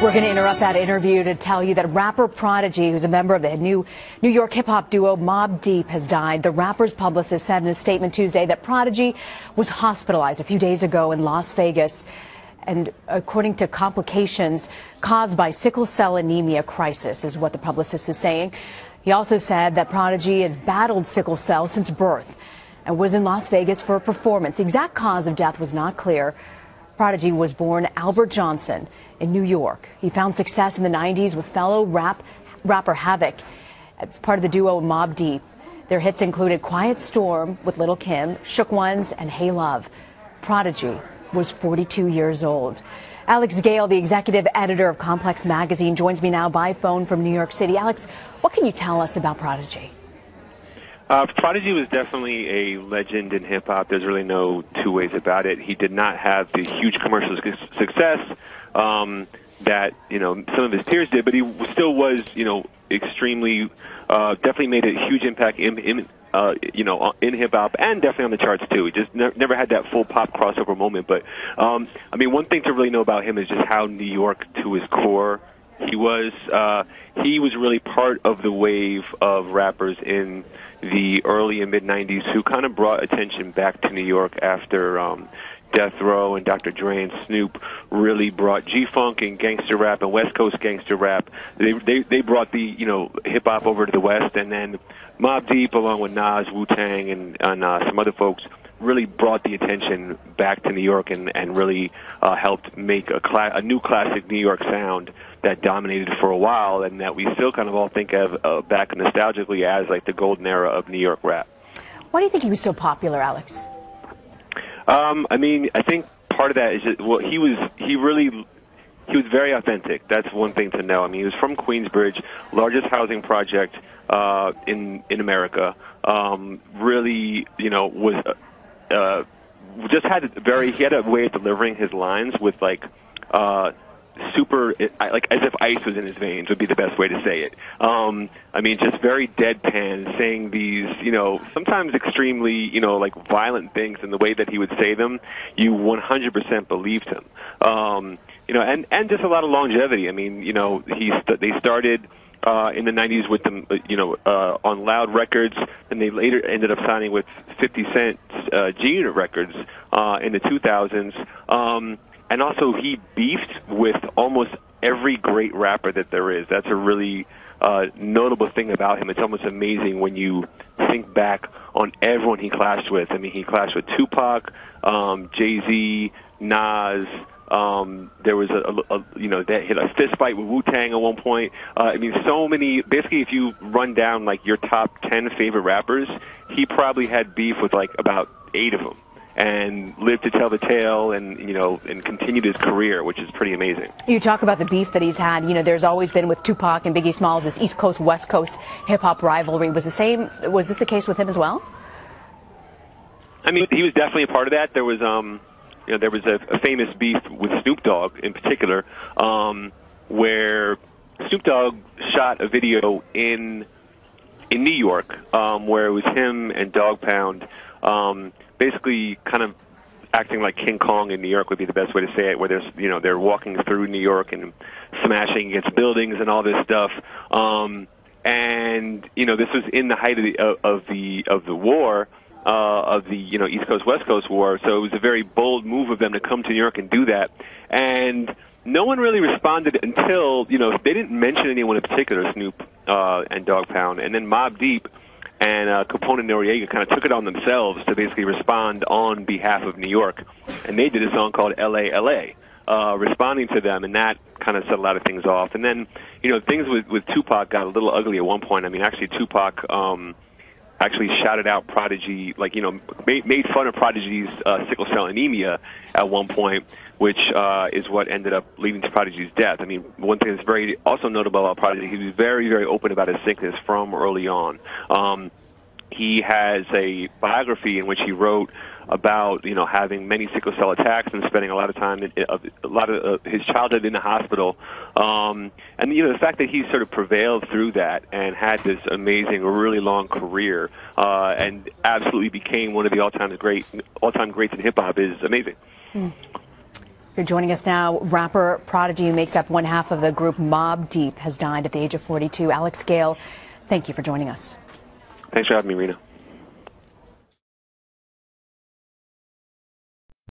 We're going to interrupt that interview to tell you that rapper Prodigy, who's a member of the New York hip-hop duo Mobb Deep, has died. The rapper's publicist said in a statement Tuesday that Prodigy was hospitalized a few days ago in Las Vegas, and according to complications caused by sickle cell anemia crisis, is what the publicist is saying. He also said that Prodigy has battled sickle cell since birth and was in Las Vegas for a performance. The exact cause of death was not clear. Prodigy was born Albert Johnson in New York. He found success in the 90s with fellow rapper Havoc as part of the duo Mobb Deep. Their hits included Quiet Storm with Lil' Kim, Shook Ones, and Hey Love. Prodigy was 42 years old. Alex Gale, the executive editor of Complex Magazine, joins me now by phone from New York City. Alex, what can you tell us about Prodigy? Prodigy was definitely a legend in hip-hop. There's really no two ways about it. He did not have the huge commercial success that, some of his peers did, but he still was, extremely, definitely made a huge impact in hip-hop and definitely on the charts, too. He just never had that full pop crossover moment. But, one thing to really know about him is just how New York to his core he was. He was really part of the wave of rappers in the early and mid-'90s who kind of brought attention back to New York after Death Row and Dr. Dre and Snoop really brought G-Funk and gangster rap and West Coast gangster rap. They brought the, hip-hop over to the West, and then Mobb Deep, along with Nas, Wu-Tang, and some other folks, really brought the attention back to New York and really helped make a new classic New York sound that dominated for a while and that we still kind of all think of back nostalgically as like the golden era of New York rap. Why do you think he was so popular, Alex? I think part of that is just, he was very authentic. That's one thing to know. He was from Queensbridge, largest housing project in America. Really, was just he had a way of delivering his lines with super, like as if ice was in his veins would be the best way to say it. Just very deadpan, saying these, sometimes extremely, violent things, and the way that he would say them, you 100% believed him. And just a lot of longevity. They started in the 90s with them, on Loud Records, and they later ended up signing with 50 Cent's G-Unit Records in the 2000s. And also, he beefed with almost every great rapper that there is. That's a really notable thing about him. It's almost amazing when you think back on everyone he clashed with. He clashed with Tupac, Jay-Z, Nas. There was that hit a fist fight with Wu-Tang at one point. So many. Basically, if you run down your top 10 favorite rappers, he probably had beef with about 8 of them, and lived to tell the tale, and and continued his career, which is pretty amazing. You talk about the beef that he's had. There's always been with Tupac and Biggie Smalls, this East Coast West Coast hip hop rivalry. Was this the case with him as well? He was definitely a part of that. There was there was a famous beef with Snoop Dogg in particular, where Snoop Dogg shot a video in New York, where it was him and Dogg Pound, basically kind of acting like King Kong in New York would be the best way to say it, where there's, they're walking through New York and smashing against buildings and all this stuff. This was in the height of the war, of the East Coast West Coast war. So it was a very bold move of them to come to New York and do that. And no one really responded until they didn't mention anyone in particular, Snoop and Dogg Pound, and then Mobb Deep and Capone and Noriega kind of took it on themselves to basically respond on behalf of New York. And they did a song called L.A., L.A., responding to them, and that kind of set a lot of things off. And then, things with Tupac got a little ugly at one point. Actually, Tupac actually shouted out Prodigy, made fun of Prodigy's sickle cell anemia at one point, which is what ended up leading to Prodigy's death. One thing that's very also notable about Prodigy, he was very, very open about his sickness from early on. He has a biography in which he wrote about having many sickle cell attacks and spending a lot of time his childhood in the hospital, and the fact that he sort of prevailed through that and had this amazing, really long career, and absolutely became one of the all-time greats in hip hop is amazing. If you're joining us now, rapper Prodigy, who makes up one half of the group Mobb Deep, has died at the age of 42. Alex Gale, thank you for joining us. Thanks for having me, Rena.